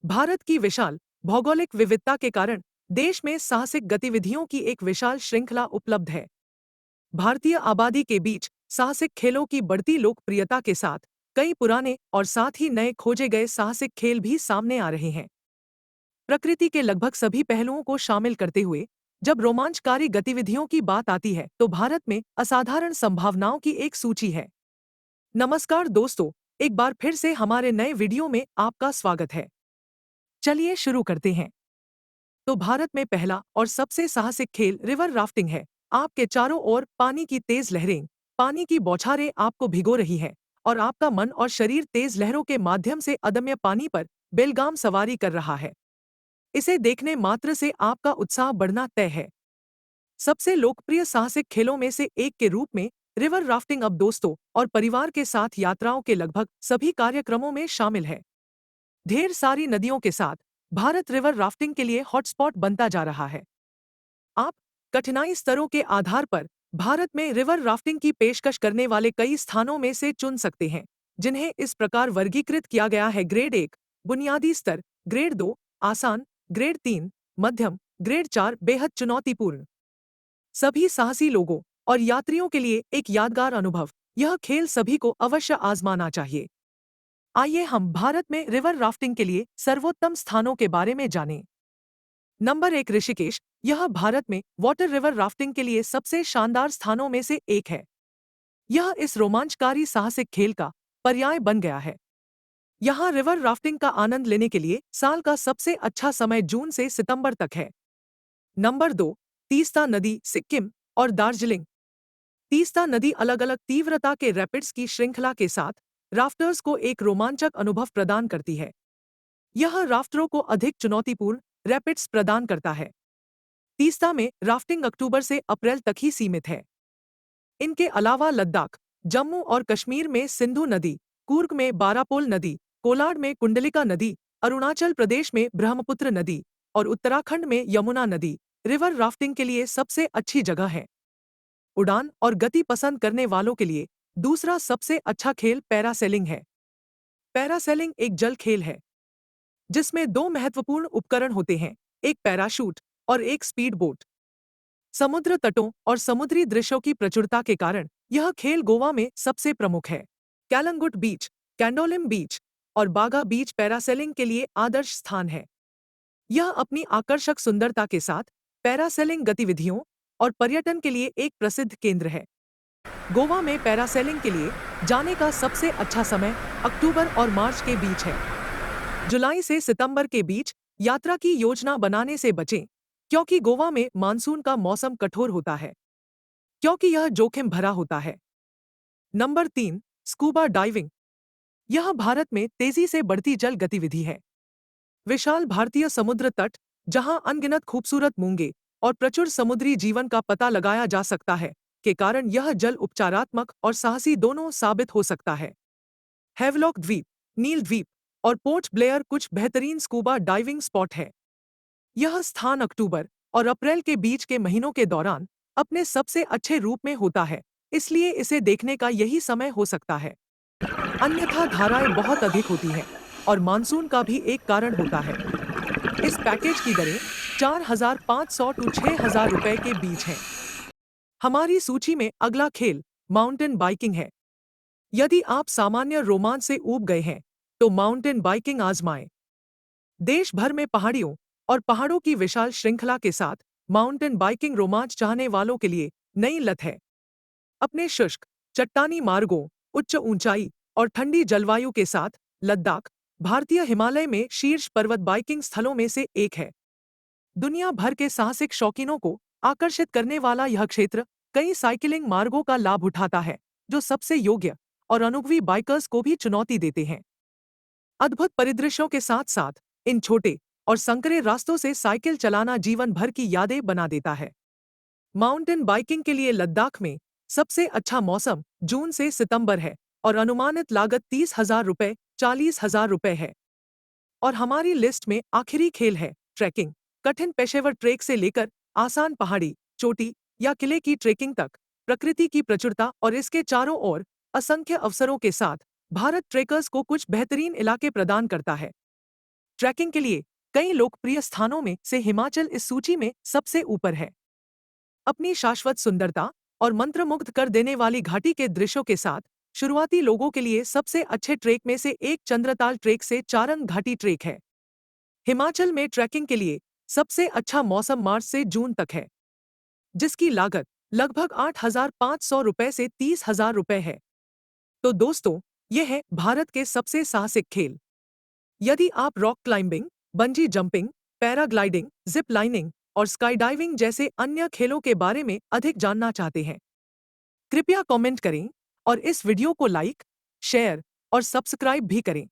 भारत की विशाल भौगोलिक विविधता के कारण देश में साहसिक गतिविधियों की एक विशाल श्रृंखला उपलब्ध है। भारतीय आबादी के बीच साहसिक खेलों की बढ़ती लोकप्रियता के साथ कई पुराने और साथ ही नए खोजे गए साहसिक खेल भी सामने आ रहे हैं। प्रकृति के लगभग सभी पहलुओं को शामिल करते हुए जब रोमांचकारी गतिविधियों की बात आती है तो भारत में असाधारण संभावनाओं की एक सूची है। नमस्कार दोस्तों, एक बार फिर से हमारे नए वीडियो में आपका स्वागत है। चलिए शुरू करते हैं। तो भारत में पहला और सबसे साहसिक खेल रिवर राफ्टिंग है। आपके चारों ओर पानी की तेज लहरें, पानी की बौछारें आपको भिगो रही हैं और आपका मन और शरीर तेज लहरों के माध्यम से अदम्य पानी पर बेलगाम सवारी कर रहा है। इसे देखने मात्र से आपका उत्साह बढ़ना तय है। सबसे लोकप्रिय साहसिक खेलों में से एक के रूप में रिवर राफ्टिंग अब दोस्तों और परिवार के साथ यात्राओं के लगभग सभी कार्यक्रमों में शामिल है। ढेर सारी नदियों के साथ भारत रिवर राफ्टिंग के लिए हॉटस्पॉट बनता जा रहा है। आप कठिनाई स्तरों के आधार पर भारत में रिवर राफ्टिंग की पेशकश करने वाले कई स्थानों में से चुन सकते हैं, जिन्हें इस प्रकार वर्गीकृत किया गया है: ग्रेड 1 बुनियादी स्तर, ग्रेड 2 आसान, ग्रेड 3 मध्यम, ग्रेड 4 बेहद चुनौतीपूर्ण। सभी साहसी लोगों और यात्रियों के लिए एक यादगार अनुभव, यह खेल सभी को अवश्य आजमाना चाहिए। आइए हम भारत में रिवर राफ्टिंग के लिए सर्वोत्तम स्थानों के बारे में जानें। नंबर 1 ऋषिकेश, यह भारत में वाटर रिवर राफ्टिंग के लिए सबसे शानदार स्थानों में से एक है। यह इस रोमांचकारी साहसिक खेल का पर्याय बन गया है। यहाँ रिवर राफ्टिंग का आनंद लेने के लिए साल का सबसे अच्छा समय जून से सितंबर तक है। नंबर 2 तीस्ता नदी, सिक्किम और दार्जिलिंग। तीस्ता नदी अलग अलग तीव्रता के रैपिड्स की श्रृंखला के साथ राफ्टर्स को एक रोमांचक अनुभव प्रदान करती है। यह राफ्टरों को अधिक चुनौतीपूर्ण रैपिड्स प्रदान करता है। तीस्ता में राफ्टिंग अक्टूबर से अप्रैल तक ही सीमित है। इनके अलावा लद्दाख, जम्मू और कश्मीर में सिंधु नदी, कूर्ग में बारापोल नदी, कोलाड में कुंडलिका नदी, अरुणाचल प्रदेश में ब्रह्मपुत्र नदी और उत्तराखंड में यमुना नदी रिवर राफ्टिंग के लिए सबसे अच्छी जगह है। उड़ान और गति पसंद करने वालों के लिए दूसरा सबसे अच्छा खेल पैरासेलिंग है। पैरासेलिंग एक जल खेल है जिसमें दो महत्वपूर्ण उपकरण होते हैं, एक पैराशूट और एक स्पीड बोट। समुद्र तटों और समुद्री दृश्यों की प्रचुरता के कारण यह खेल गोवा में सबसे प्रमुख है। कैलंगुट बीच, कैंडोलिम बीच और बागा बीच पैरासेलिंग के लिए आदर्श स्थान है। यह अपनी आकर्षक सुंदरता के साथ पैरासेलिंग गतिविधियों और पर्यटन के लिए एक प्रसिद्ध केंद्र है। गोवा में पैरासेलिंग के लिए जाने का सबसे अच्छा समय अक्टूबर और मार्च के बीच है। जुलाई से सितंबर के बीच यात्रा की योजना बनाने से बचें, क्योंकि गोवा में मानसून का मौसम कठोर होता है, क्योंकि यह जोखिम भरा होता है। नंबर 3 स्कूबा डाइविंग, यह भारत में तेजी से बढ़ती जल गतिविधि है। विशाल भारतीय समुद्र तट, जहां अनगिनत खूबसूरत मूंगे और प्रचुर समुद्री जीवन का पता लगाया जा सकता है, के कारण यह जल उपचारात्मक और साहसी दोनों साबित हो सकता है। हैवलॉक द्वीप, नील द्वीप और पोर्ट ब्लेयर कुछ बेहतरीन स्कूबा डाइविंग स्पॉट है। यह स्थान अक्टूबर और अप्रैल के बीच के महीनों के दौरान अपने सबसे अच्छे रूप में होता है, इसलिए इसे देखने का यही समय हो सकता है। अन्यथा धाराएं बहुत अधिक होती हैं और मानसून का भी एक कारण होता है। इस पैकेज की दरें 4,500 टू 6,000 रुपए के बीच हैं। हमारी सूची में अगला खेल माउंटेन बाइकिंग है। यदि आप सामान्य रोमांच से ऊब गए हैं तो माउंटेन बाइकिंग आजमाएं। देश भर में पहाड़ियों और पहाड़ों की विशाल श्रृंखला के साथ माउंटेन बाइकिंग रोमांच चाहने वालों के लिए नई लत है। अपने शुष्क, चट्टानी मार्गों, उच्च ऊंचाई और ठंडी जलवायु के साथ लद्दाख भारतीय हिमालय में शीर्ष पर्वत बाइकिंग स्थलों में से एक है। दुनिया भर के साहसिक शौकीनों को आकर्षित करने वाला यह क्षेत्र कई साइकिलिंग मार्गों का लाभ उठाता है, जो सबसे योग्य और अनुभवी बाइकर्स को भी चुनौती देते हैं। अद्भुत परिदृश्यों के साथ साथ इन छोटे और संकरे रास्तों से साइकिल चलाना जीवन भर की यादें बना देता है। माउंटेन बाइकिंग के लिए लद्दाख में सबसे अच्छा मौसम जून से सितंबर है और अनुमानित लागत 30,000 रुपये 40,000 रुपये है। और हमारी लिस्ट में आखिरी खेल है ट्रैकिंग। कठिन पेशेवर ट्रेक से लेकर आसान पहाड़ी, चोटी या किले की ट्रेकिंग तक, प्रकृति की प्रचुरता और इसके चारों ओर असंख्य अवसरों के साथ भारत ट्रेकर्स को कुछ बेहतरीन इलाके प्रदान करता है। ट्रैकिंग के लिए कई लोकप्रिय स्थानों में से हिमाचल इस सूची में सबसे ऊपर है। अपनी शाश्वत सुंदरता और मंत्रमुग्ध कर देने वाली घाटी के दृश्यों के साथ शुरुआती लोगों के लिए सबसे अच्छे ट्रेक में से एक चंद्रताल ट्रेक से चारंग घाटी ट्रेक है। हिमाचल में ट्रैकिंग के लिए सबसे अच्छा मौसम मार्च से जून तक है, जिसकी लागत लगभग 8,500 रुपए से 30,000 रुपए है। तो दोस्तों, ये है भारत के सबसे साहसिक खेल। यदि आप rock climbing, bungee jumping, paragliding, zip lining और स्काईडाइविंग जैसे अन्य खेलों के बारे में अधिक जानना चाहते हैं, कृपया कमेंट करें और इस वीडियो को लाइक, शेयर और सब्सक्राइब भी करें।